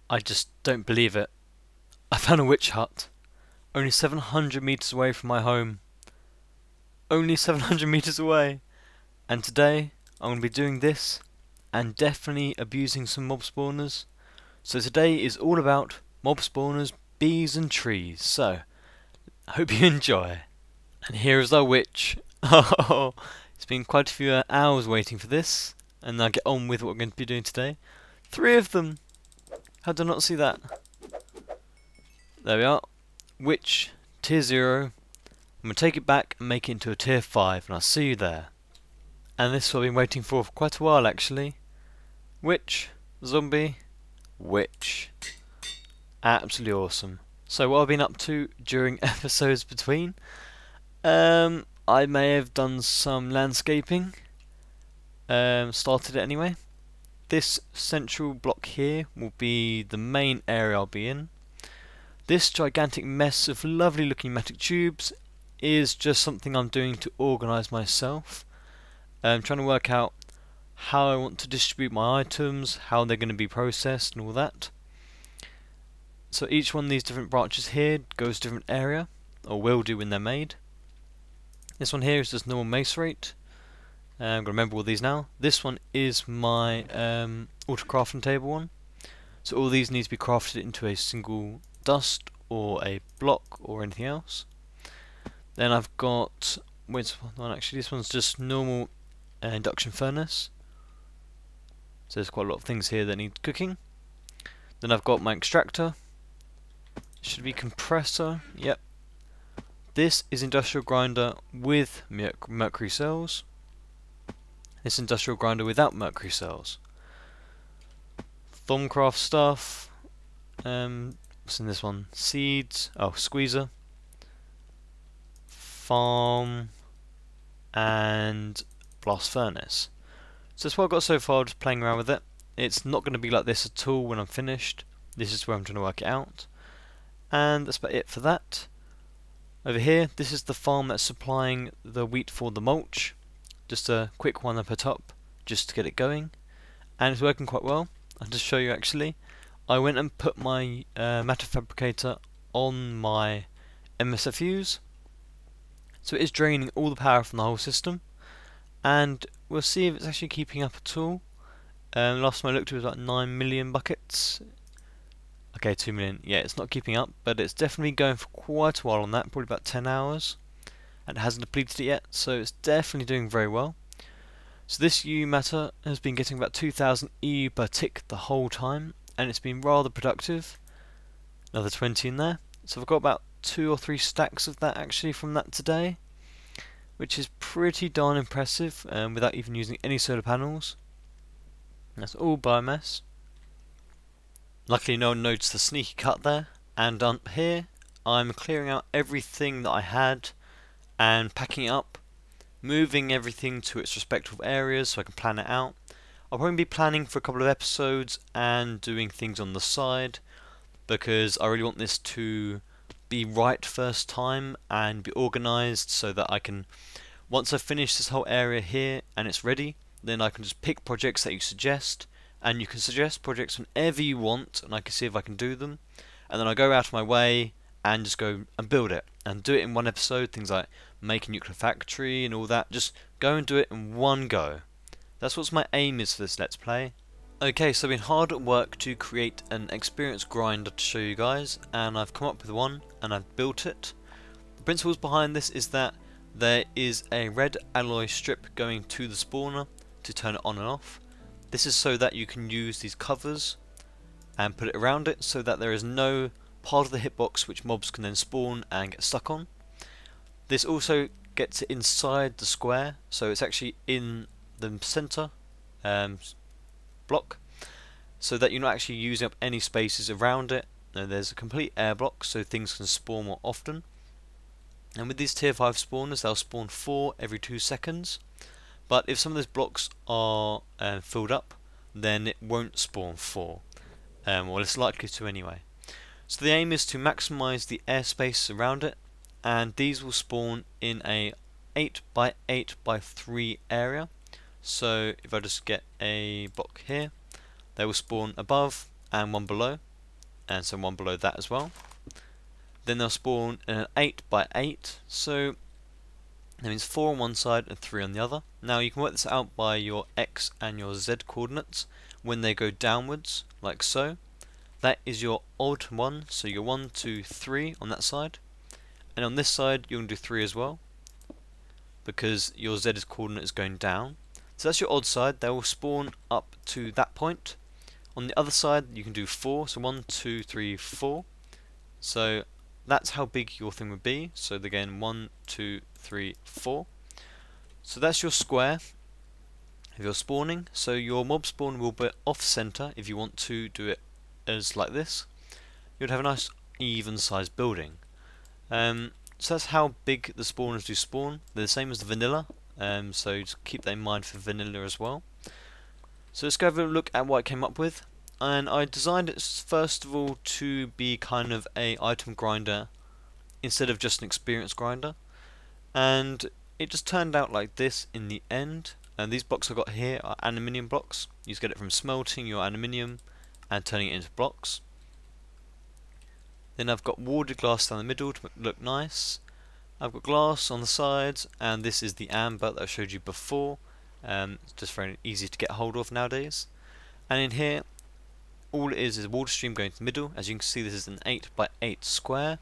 I just don't believe it. I found a witch hut. Only 700 meters away from my home. Only 700 meters away. And today, I'm going to be doing this, and definitely abusing some mob spawners. So today is all about mob spawners, bees and trees. So, I hope you enjoy. And here is our witch. Oh, it's been quite a few hours waiting for this. And now get on with what we're going to be doing today. 3 of them! How did I not see that? There we are. Witch, tier 0. I'm going to take it back and make it into a tier 5, and I'll see you there. And this is what I've been waiting for quite a while actually. Witch, zombie, witch. Absolutely awesome. So what I've been up to during episodes between. I may have done some landscaping. Started it anyway. This central block here will be the main area I'll be in. This gigantic mess of lovely looking metal tubes is just something I'm doing to organise myself. I'm trying to work out how I want to distribute my items, how they're going to be processed and all that. So each one of these different branches here goes to a different area, or will do when they're made. This one here is just normal macerate. I'm going to remember all these now. This one is my auto crafting table one. So all these need to be crafted into a single dust or a block or anything else. Then I've got, wait, one actually, this one's just normal induction furnace. So there's quite a lot of things here that need cooking. Then I've got my extractor. Should be compressor. Yep. This is industrial grinder with mercury cells. This industrial grinder without mercury cells. Thaumcraft stuff. What's in this one? Seeds. Oh, squeezer. Farm. And blast furnace. So that's what I've got so far, just playing around with it. It's not going to be like this at all when I'm finished. This is where I'm trying to work it out. And that's about it for that. Over here, this is the farm that's supplying the wheat for the mulch. Just a quick one up at top, just to get it going. And it's working quite well. I'll just show you actually. I went and put my matter fabricator on my MSFUs. So it is draining all the power from the whole system. And we'll see if it's actually keeping up at all. Last time I looked it was like 9 million buckets. Okay, 2 million. Yeah, it's not keeping up, but it's definitely going for quite a while on that, probably about 10 hours. And it hasn't depleted it yet, so it's definitely doing very well. So this EU matter has been getting about 2000 EU per tick the whole time, and it's been rather productive. Another 20 in there. So I've got about 2 or 3 stacks of that actually from that today, which is pretty darn impressive, without even using any solar panels. And that's all biomass. Luckily no one noticed the sneaky cut there, and up here I'm clearing out everything that I had and packing it up, moving everything to its respective areas so I can plan it out. I'll probably be planning for a couple of episodes and doing things on the side, because I really want this to be right first time and be organised so that I can, once I've finished this whole area here and it's ready, then I can just pick projects that you suggest, and you can suggest projects whenever you want and I can see if I can do them, and then I go out of my way and just go and build it and do it in one episode. Things like make a nuclear factory and all that, just go and do it in one go. That's what my aim is for this Let's Play. Okay, so I've been hard at work to create an experience grinder to show you guys, and I've come up with one and I've built it. The principles behind this is that there is a red alloy strip going to the spawner to turn it on and off. This is so that you can use these covers and put it around it so that there is no part of the hitbox which mobs can then spawn and get stuck on. This also gets it inside the square, so it's actually in the center block, so that you're not actually using up any spaces around it. And there's a complete air block so things can spawn more often. And with these tier 5 spawners, they'll spawn 4 every 2 seconds. But if some of those blocks are filled up, then it won't spawn 4. Well, it's likely to anyway. So the aim is to maximize the airspace around it, and these will spawn in a 8x8x3 area. So if I just get a block here, they will spawn above and one below. and so one below that as well. Then they'll spawn in an 8x8, so that means 4 on one side and 3 on the other. Now you can work this out by your X and your Z coordinates when they go downwards, like so. That is your odd one, so you're 1, 2, 3 on that side. And on this side you're going to do 3 as well, because your Z coordinate is going down. So that's your odd side, they will spawn up to that point. On the other side you can do 4, so 1, 2, 3, 4. So that's how big your thing would be. So again, 1, 2, 3, 4. So that's your square if you're spawning. So your mob spawn will be off center if you want to do it as like this. You'd have a nice even sized building. So that's how big the spawners do spawn. They're the same as the vanilla, so just keep that in mind for vanilla as well. So let's go have a look at what I came up with. And I designed it first of all to be kind of a item grinder instead of just an experience grinder, and it just turned out like this in the end. And these blocks I got here are aluminium blocks. You just get it from smelting your aluminium and turning it into blocks. Then I've got warded glass down the middle to look nice. I've got glass on the sides, and this is the amber that I showed you before. It's just very easy to get hold of nowadays. And in here, all it is a water stream going to the middle. As you can see, this is an 8x8 square,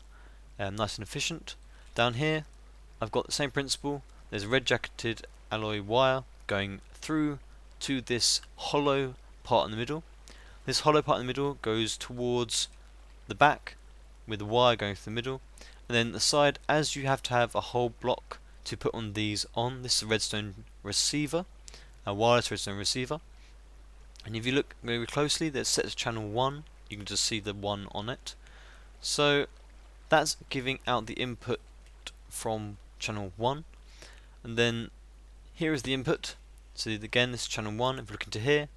nice and efficient. Down here, I've got the same principle. There's a red jacketed alloy wire going through to this hollow part in the middle. This hollow part in the middle goes towards the back with the wire going through the middle, and then the side, as you have to have a whole block to put on these on. This is a redstone receiver, a wireless redstone receiver. And if you look very closely, there's set to channel 1. You can just see the 1 on it. So that's giving out the input from channel 1. And then here is the input. So again, this is channel 1. If you look into here,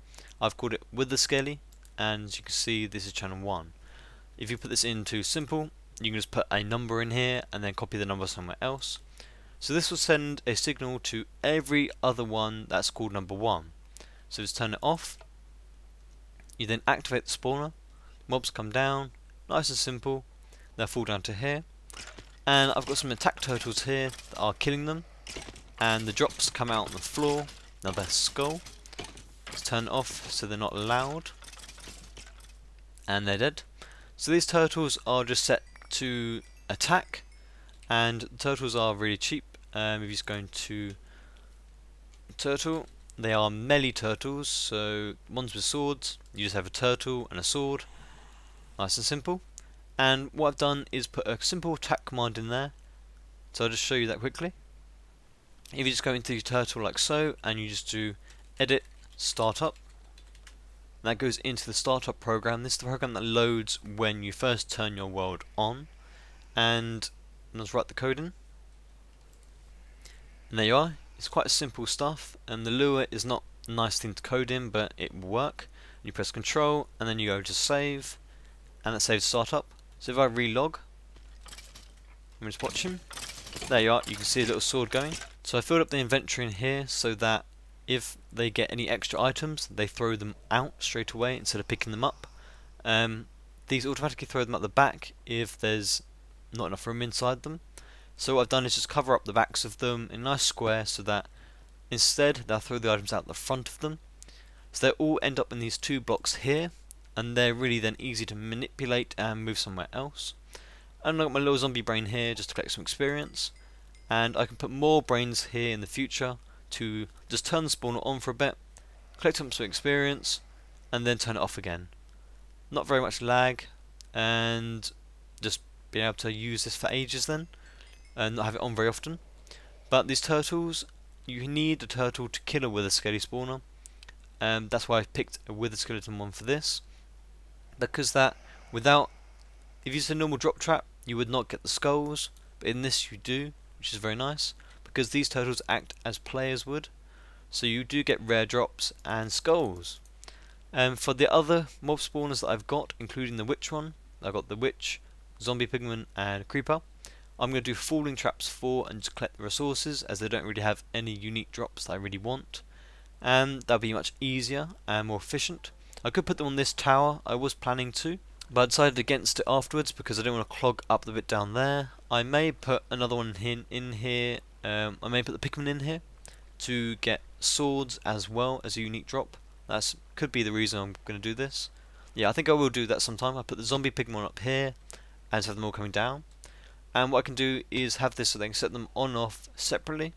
I've called it with the Skele, and as you can see, this is channel 1. If you put this into simple, you can just put a number in here and then copy the number somewhere else. So this will send a signal to every other one that's called number 1. So just turn it off. You then activate the spawner, mobs come down, nice and simple, they'll fall down to here, and I've got some attack turtles here that are killing them, and the drops come out on the floor. Now their skull, let's turn it off so they're not loud, and they're dead. So these turtles are just set to attack, and the turtles are really cheap. If you just go into turtle, they are melee turtles, so ones with swords, you just have a turtle and a sword, nice and simple. And what I've done is put a simple attack command in there, so I'll just show you that quickly. If you just go into your turtle like so, and you just do edit startup, that goes into the startup program. This is the program that loads when you first turn your world on, and let's write the code in, and there you are. It's quite simple stuff, and the lure is not a nice thing to code in, but it will work. You press control and then you go to save, and that saves startup. So if I relog, I'm just watching, there you are, you can see a little sword going. So I filled up the inventory in here so that if they get any extra items, they throw them out straight away instead of picking them up. These automatically throw them at the back if there's not enough room inside them. So what I've done is just cover up the backs of them in a nice square so that instead they'll throw the items out the front of them. So they all end up in these 2 blocks here, and they're really then easy to manipulate and move somewhere else. And I've got my little zombie brain here just to collect some experience, and I can put more brains here in the future to just turn the spawner on for a bit, collect some experience, and then turn it off again. Not very much lag, and just being able to use this for ages then, and not have it on very often. But these turtles, you need a turtle to kill a wither skele spawner. That's why I picked a wither skeleton one for this, because that without, if you used a normal drop trap, you would not get the skulls, but in this you do, which is very nice, because these turtles act as players would, so you do get rare drops and skulls. For the other mob spawners that I've got, including the witch one, I've got the witch, zombie pigman, and creeper. I'm going to do falling traps for and just collect the resources, as they don't really have any unique drops that I really want, and that'll be much easier and more efficient. I could put them on this tower, I was planning to, but I decided against it afterwards because I didn't want to clog up the bit down there. I may put another one in here. I may put the pigman in here to get swords as well as a unique drop. That could be the reason I'm going to do this. Yeah, I think I will do that sometime. I put the zombie pigman up here and have them all coming down. And what I can do is have this so they can set them on off separately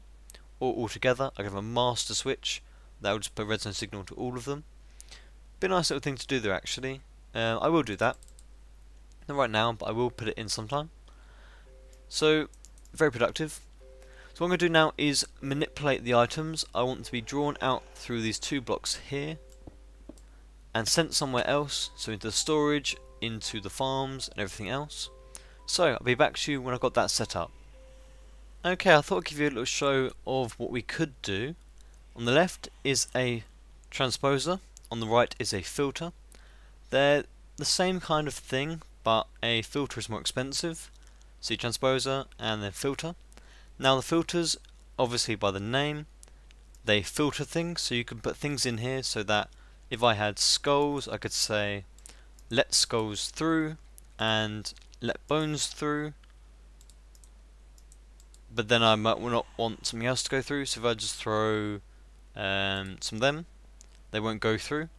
or all together. I can have a master switch that will just put a redstone signal to all of them. Be a nice little thing to do there actually. I will do that. Not right now, but I will put it in sometime. So, very productive. So what I'm going to do now is manipulate the items. I want them to be drawn out through these two blocks here and sent somewhere else, so into the storage, into the farms and everything else. So I'll be back to you when I've got that set up. Okay, I thought I'd give you a little show of what we could do. On the left is a transposer, on the right is a filter. They're the same kind of thing, but a filter is more expensive. See, transposer and then filter. Now the filters, obviously by the name, they filter things, so you can put things in here so that if I had skulls, I could say let skulls through and let bones through, but then I might not want something else to go through, so if I just throw some of them, they won't go through.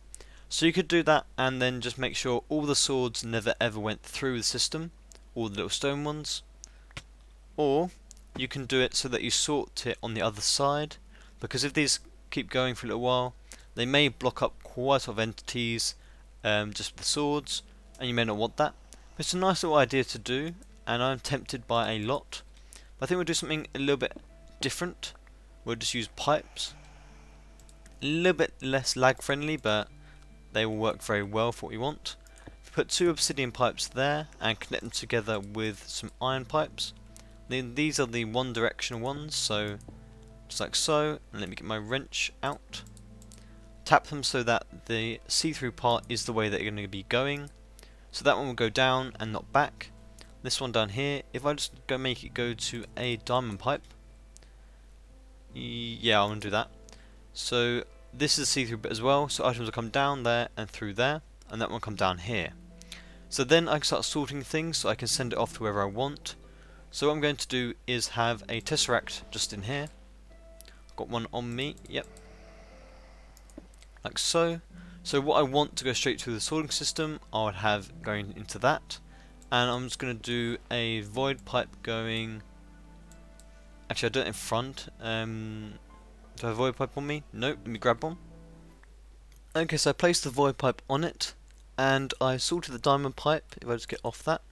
So you could do that and then just make sure all the swords never ever went through the system, all the little stone ones. Or you can do it so that you sort it on the other side, because if these keep going for a little while, they may block up quite a lot of entities just with the swords, and you may not want that. But it's a nice little idea to do, and I'm tempted by a lot. But I think we'll do something a little bit different. We'll just use pipes. A little bit less lag friendly, but they will work very well for what we want. Put two obsidian pipes there and connect them together with some iron pipes. Then these are the one directional ones, so just like so, and let me get my wrench out. Tap them so that the see-through part is the way that you're going to be going. So that one will go down and not back. This one down here, if I just go make it go to a diamond pipe, yeah, I want to do that. So this is a see-through bit as well, so items will come down there and through there, and that one will come down here. So then I can start sorting things, so I can send it off to wherever I want. So what I'm going to do is have a tesseract just in here. I've got one on me, yep. Like so. So what I want to go straight through the sorting system, I would have going into that. And I'm just going to do a void pipe going... Actually, I do it in front. Do I have a void pipe on me? Nope, let me grab one. Okay, so I placed the void pipe on it, and I sorted the diamond pipe, if I just get off that,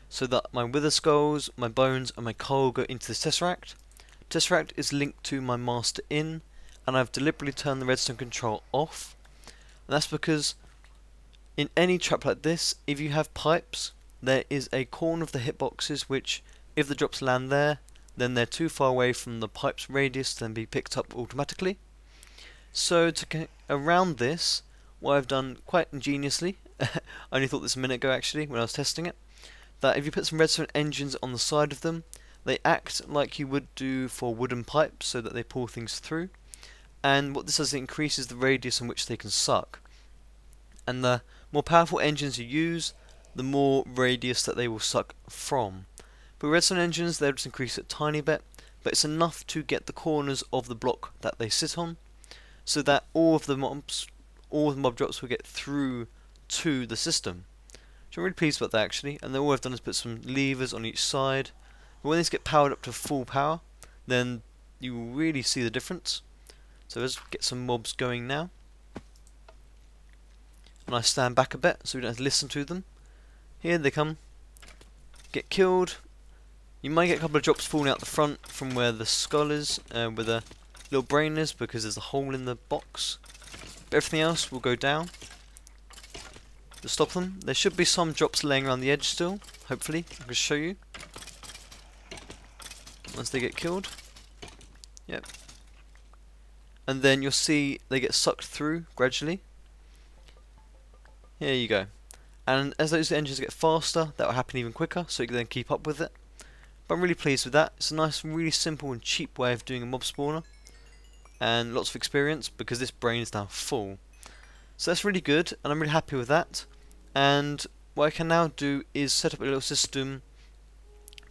so that my wither skulls, my bones and my coal go into this tesseract. Tesseract is linked to my master in, and I've deliberately turned the redstone control off. And that's because in any trap like this, if you have pipes, there is a corner of the hitboxes which, if the drops land there, then they're too far away from the pipe's radius to then be picked up automatically. So to get around this, what I've done quite ingeniously, I only thought this a minute ago actually when I was testing it, that if you put some redstone engines on the side of them, they act like you would do for wooden pipes so that they pull things through. And what this does, it increases the radius in which they can suck. And the more powerful engines you use, the more radius that they will suck from. But redstone engines, they'll just increase it a tiny bit, but it's enough to get the corners of the block that they sit on, so that all of the mob drops will get through to the system. So I'm really pleased about that actually, and then all I've done is put some levers on each side. But when these get powered up to full power, then you will really see the difference. So let's get some mobs going now. And I stand back a bit so we don't have to listen to them. Here they come. Get killed. You might get a couple of drops falling out the front from where the skull is, where the little brain is, because there's a hole in the box. But everything else will go down to stop them. There should be some drops laying around the edge still, hopefully. I can show you. Once they get killed. Yep. And then you'll see they get sucked through gradually. Here you go. And as those engines get faster, that will happen even quicker, so you can then keep up with it. But I'm really pleased with that. It's a nice, really simple and cheap way of doing a mob spawner. And lots of experience, because this brain is now full. So that's really good, and I'm really happy with that. And what I can now do is set up a little system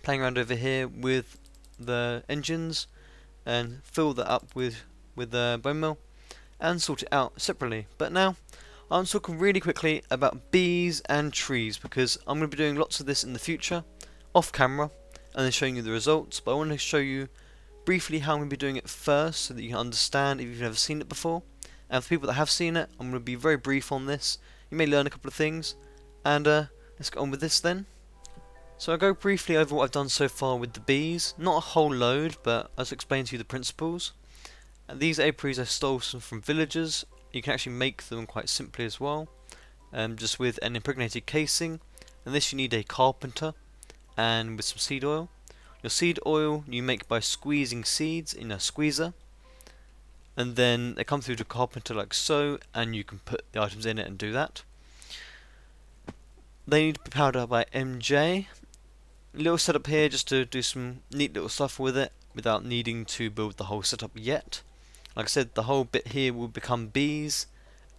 playing around over here with the engines and fill that up with the bone meal and sort it out separately. But now I'm talking really quickly about bees and trees, because I'm going to be doing lots of this in the future off camera and then showing you the results, but I want to show you briefly how I'm going to be doing it first so that you can understand if you've never seen it before. And for people that have seen it, I'm going to be very brief on this. You may learn a couple of things, and let's get on with this then. So I'll go briefly over what I've done so far with the bees. Not a whole load, but I'll just explain to you the principles. And these apiaries I stole some from villagers. You can actually make them quite simply as well, just with an impregnated casing. And this you need a carpenter and with some seed oil. Your seed oil you make by squeezing seeds in a squeezer, and then they come through to carpenter like so, and you can put the items in it and do that. They need to be powered up by MJ. Little setup here just to do some neat little stuff with it without needing to build the whole setup yet. Like I said, the whole bit here will become bees,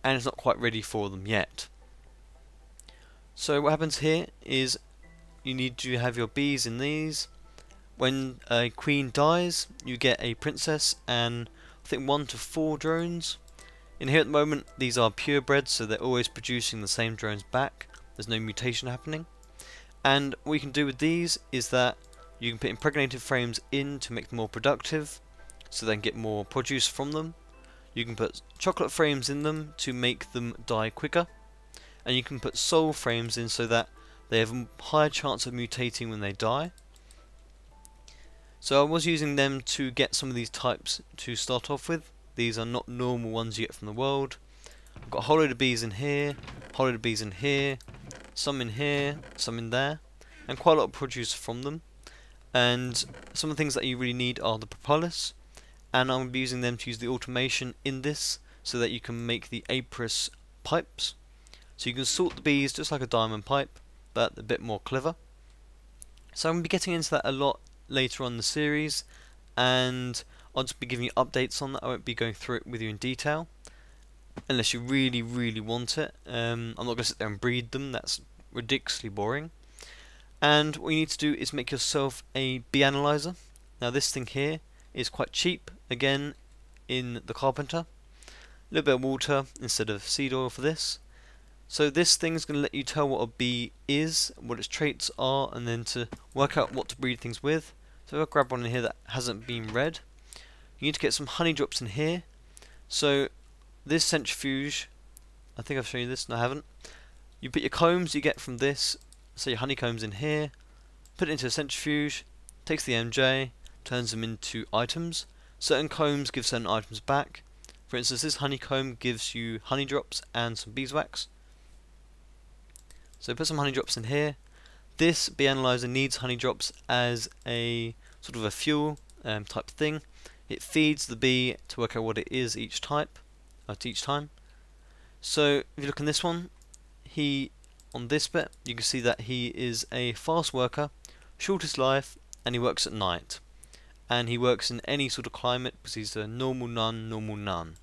and it's not quite ready for them yet. So what happens here is you need to have your bees in these. When a queen dies, you get a princess and I think 1 to 4 drones. In here at the moment, these are purebreds, so they're always producing the same drones back. There's no mutation happening. And what you can do with these is that you can put impregnated frames in to make them more productive, so they can get more produce from them. You can put chocolate frames in them to make them die quicker. And you can put soul frames in so that they have a higher chance of mutating when they die. So I was using them to get some of these types to start off with. These are not normal ones you get from the world. I've got a whole load of bees in here, a whole load of bees in here, some in here, some in there, and quite a lot of produce from them. And some of the things that you really need are the propolis, and I'm going to be using them to use the automation in this so that you can make the apiarist pipes. So you can sort the bees just like a diamond pipe, but a bit more clever. So I'm going to be getting into that a lot later on in the series, and I'll just be giving you updates on that. I won't be going through it with you in detail unless you really want it. I'm not going to sit there and breed them, that's ridiculously boring. And what you need to do is make yourself a bee analyzer. Now this thing here is quite cheap, again in the carpenter. A little bit of water instead of seed oil for this. So this thing is going to let you tell what a bee is, what its traits are, and then to work out what to breed things with. So if I grab one in here that hasn't been read, you need to get some honey drops in here. So this centrifuge, I think I've shown you this, no I haven't. You put your combs you get from this, so your honeycombs in here, put it into a centrifuge, takes the MJ, turns them into items. Certain combs give certain items back. For instance, this honeycomb gives you honey drops and some beeswax. So put some honey drops in here. This bee analyzer needs honey drops as a sort of a fuel type thing. It feeds the bee to work out what it is each type at each time. So if you look in this one, on this bit you can see that he is a fast worker, shortest life, and he works at night. And he works in any sort of climate because he's a normal none, normal none.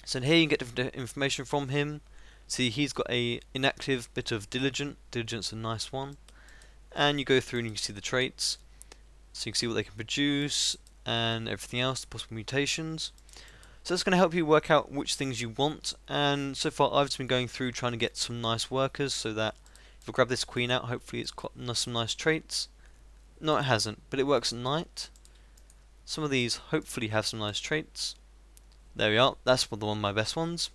So in here you can get different information from him. See, he's got a inactive bit of diligent. Diligent's a nice one. And you go through and you can see the traits. So you can see what they can produce and everything else, the possible mutations. So that's going to help you work out which things you want. And so far I've just been going through trying to get some nice workers so that if I grab this queen out, hopefully it's got some nice traits. No, it hasn't, but it works at night. Some of these hopefully have some nice traits. There we are, that's one of my best ones.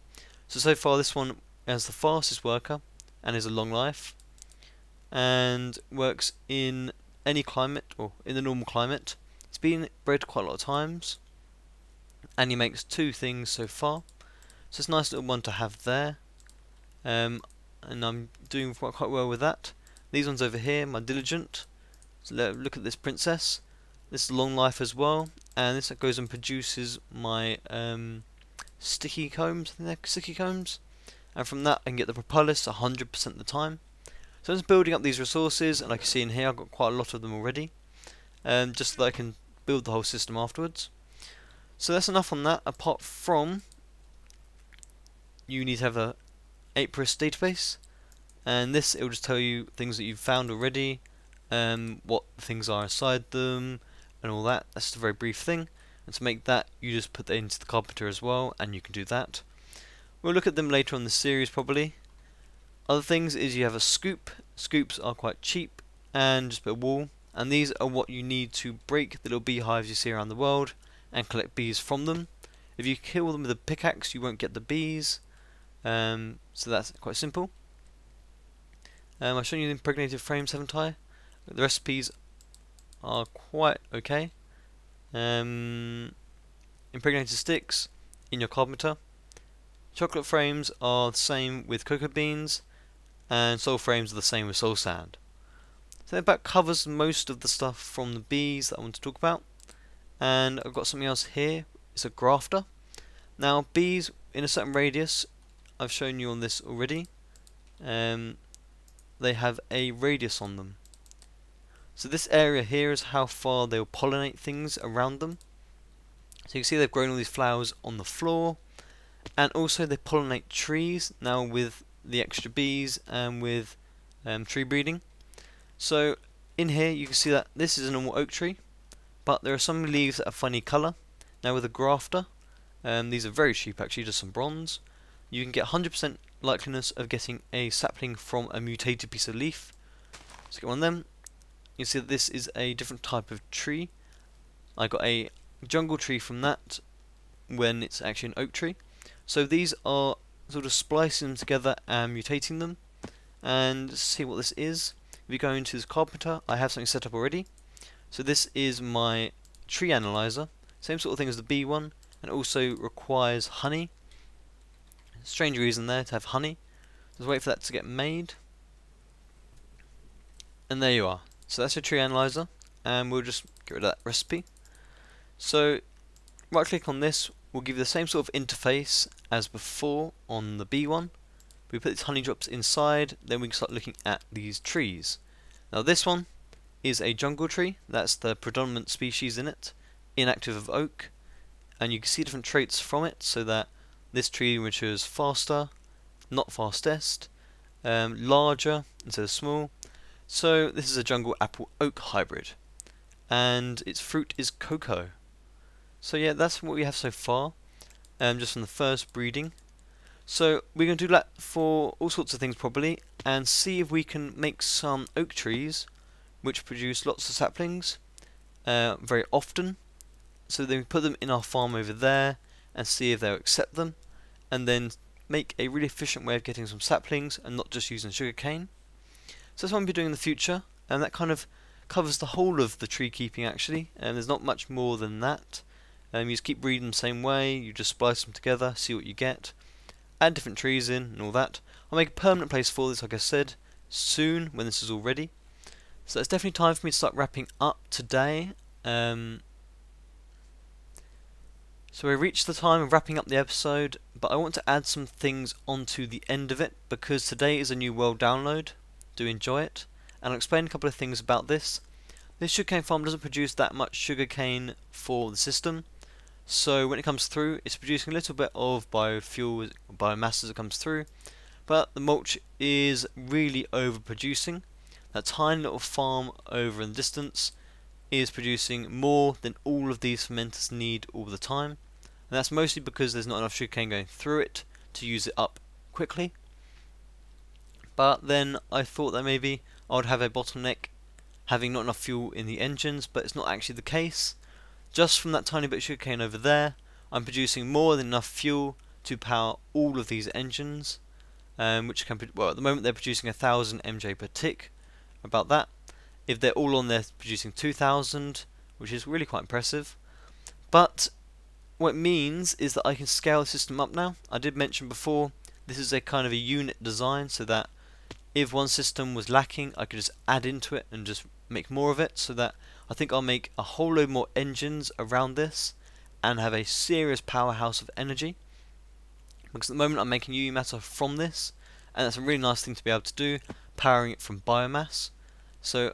So far this one has the fastest worker and is a long life and works in any climate, or in the normal climate. It's been bred quite a lot of times and he makes 2 things so far, so it's a nice little one to have there. And I'm doing quite well with that. These ones over here, my diligent. So look at this princess. This is long life as well, and this goes and produces my sticky combs. I think they're sticky combs. And from that I can get the propolis 100% of the time. So I'm just building up these resources, and like you see in here I've got quite a lot of them already, just so that I can build the whole system afterwards. So that's enough on that, apart from you need to have a apiarist database, and this, it will just tell you things that you've found already, what things are inside them, and all that. That's just a very brief thing. And to make that, you just put that into the carpenter as well, and you can do that. We'll look at them later on in the series probably. Other things is you have a scoop. Scoops are quite cheap, and just put a wall. And these are what you need to break the little beehives you see around the world and collect bees from them. If you kill them with a pickaxe, you won't get the bees. So that's quite simple. I've shown you the impregnated frames, haven't I? The recipes are quite okay. Impregnated sticks in your carpenter. Chocolate frames are the same with cocoa beans, and soul frames are the same with soul sand. So that about covers most of the stuff from the bees that I want to talk about. And I've got something else here. It's a grafter. Now bees in a certain radius, I've shown you on this already. They have a radius on them. So this area here is how far they'll pollinate things around them. So you can see they've grown all these flowers on the floor, and also they pollinate trees now with the extra bees and with tree breeding. So in here you can see that this is a normal oak tree, but there are some leaves that are funny colour. Now with a grafter, these are very cheap actually, just some bronze, you can get 100% likeliness of getting a sapling from a mutated piece of leaf. So get one of them. You see that this is a different type of tree. I got a jungle tree from that when it's actually an oak tree. So these are sort of splicing them together and mutating them. And see what this is. If you go into this carpenter, I have something set up already. So this is my tree analyzer. Same sort of thing as the bee one, and also requires honey. Strange reason there to have honey. Just wait for that to get made. And there you are. So that's your tree analyzer, and we'll just get rid of that recipe. So right click on this will give you the same sort of interface as before on the bee one. We put these honey drops inside, then we can start looking at these trees. Now this one is a jungle tree, that's the predominant species in it, inactive of oak, and you can see different traits from it, so that this tree matures faster, not fastest, larger instead of small. So this is a jungle apple oak hybrid, and its fruit is cocoa. So yeah, that's what we have so far, just from the first breeding. So we're going to do that for all sorts of things probably, and see if we can make some oak trees which produce lots of saplings very often. So then we put them in our farm over there and see if they'll accept them, and then make a really efficient way of getting some saplings and not just using sugarcane. So that's what I'm going to be doing in the future, and that kind of covers the whole of the tree keeping actually, and there's not much more than that. You just keep breeding them the same way, you just splice them together, see what you get, add different trees in and all that. I'll make a permanent place for this, like I said, soon when this is all ready. So it's definitely time for me to start wrapping up today. So we reached the time of wrapping up the episode, but I want to add some things onto the end of it, because today is a new world download. Do enjoy it, and I'll explain a couple of things about this. This sugarcane farm doesn't produce that much sugarcane for the system, so when it comes through it's producing a little bit of biofuel, biomass as it comes through, but the mulch is really overproducing. That tiny little farm over in the distance is producing more than all of these fermenters need all the time, and that's mostly because there's not enough sugarcane going through it to use it up quickly. But then I thought that maybe I would have a bottleneck having not enough fuel in the engines, but it's not actually the case. Just from that tiny bit of sugarcane over there, I'm producing more than enough fuel to power all of these engines, which can, well, at the moment they're producing 1000 MJ per tick, about that. If they're all on there producing 2000, which is really quite impressive. But what it means is that I can scale the system up now. I did mention before, this is a kind of a unit design, so that if one system was lacking, I could just add into it and just make more of it, so that I think I'll make a whole load more engines around this and have a serious powerhouse of energy. Because at the moment I'm making UV matter from this, and that's a really nice thing to be able to do, powering it from biomass. So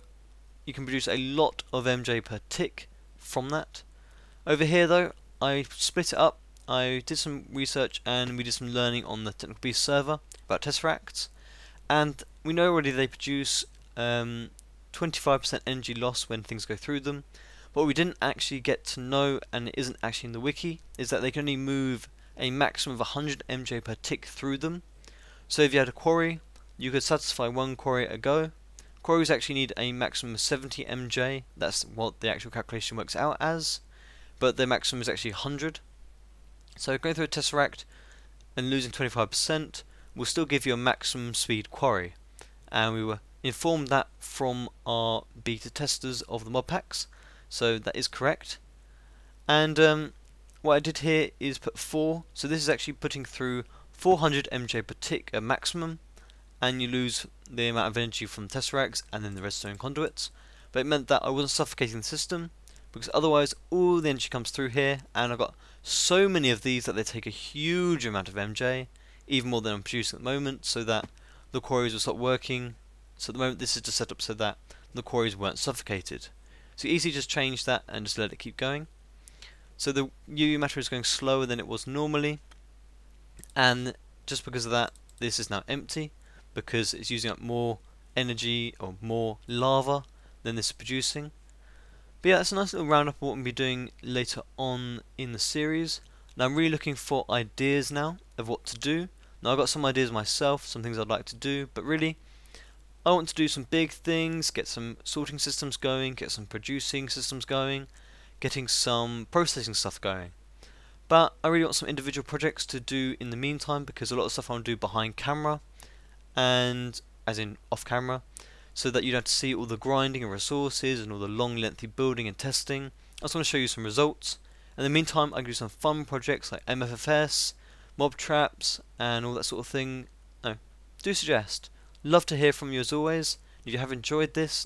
you can produce a lot of MJ per tick from that. Over here though, I split it up. I did some research and we did some learning on the Technical Beast server about tesseracts, and we know already they produce 25% energy loss when things go through them. What we didn't actually get to know, and it isn't actually in the wiki, is that they can only move a maximum of 100 MJ per tick through them. So if you had a quarry, you could satisfy one quarry at a go. Quarries actually need a maximum of 70 MJ, that's what the actual calculation works out as, but their maximum is actually 100. So going through a Tesseract and losing 25% will still give you a maximum speed quarry, and we were informed that from our beta testers of the mod packs, so that is correct. And what I did here is put 4, so this is actually putting through 400 MJ per tick at maximum, and you lose the amount of energy from Tesseracts and then the redstone conduits, but it meant that I wasn't suffocating the system, because otherwise all the energy comes through here, and I've got so many of these that they take a huge amount of MJ, even more than I'm producing at the moment, so that the quarries will stop working. So at the moment this is just set up so that the quarries weren't suffocated. So you easily just change that and just let it keep going. So the UV matter is going slower than it was normally, and just because of that this is now empty, because it's using up more energy or more lava than this is producing. But yeah, that's a nice little roundup of what we'll be doing later on in the series. Now I'm really looking for ideas now of what to do. Now I've got some ideas myself, some things I'd like to do, but really I want to do some big things, get some sorting systems going, get some producing systems going, getting some processing stuff going. But I really want some individual projects to do in the meantime, because a lot of stuff I want to do behind camera, and as in off camera, so that you don't have to see all the grinding and resources and all the long lengthy building and testing. I just want to show you some results. In the meantime I can do some fun projects like MFFS, mob traps and all that sort of thing. No, do suggest. Love to hear from you as always. If you have enjoyed this,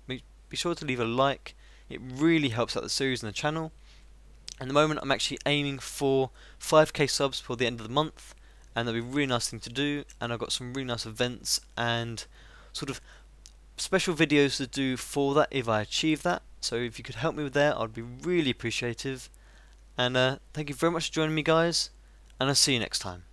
be sure to leave a like. It really helps out the series and the channel. At the moment I'm actually aiming for 5k subs for the end of the month, and that'll be a really nice thing to do, and I've got some really nice events and sort of special videos to do for that if I achieve that. So if you could help me with that, I'd be really appreciative. And thank you very much for joining me, guys, and I'll see you next time.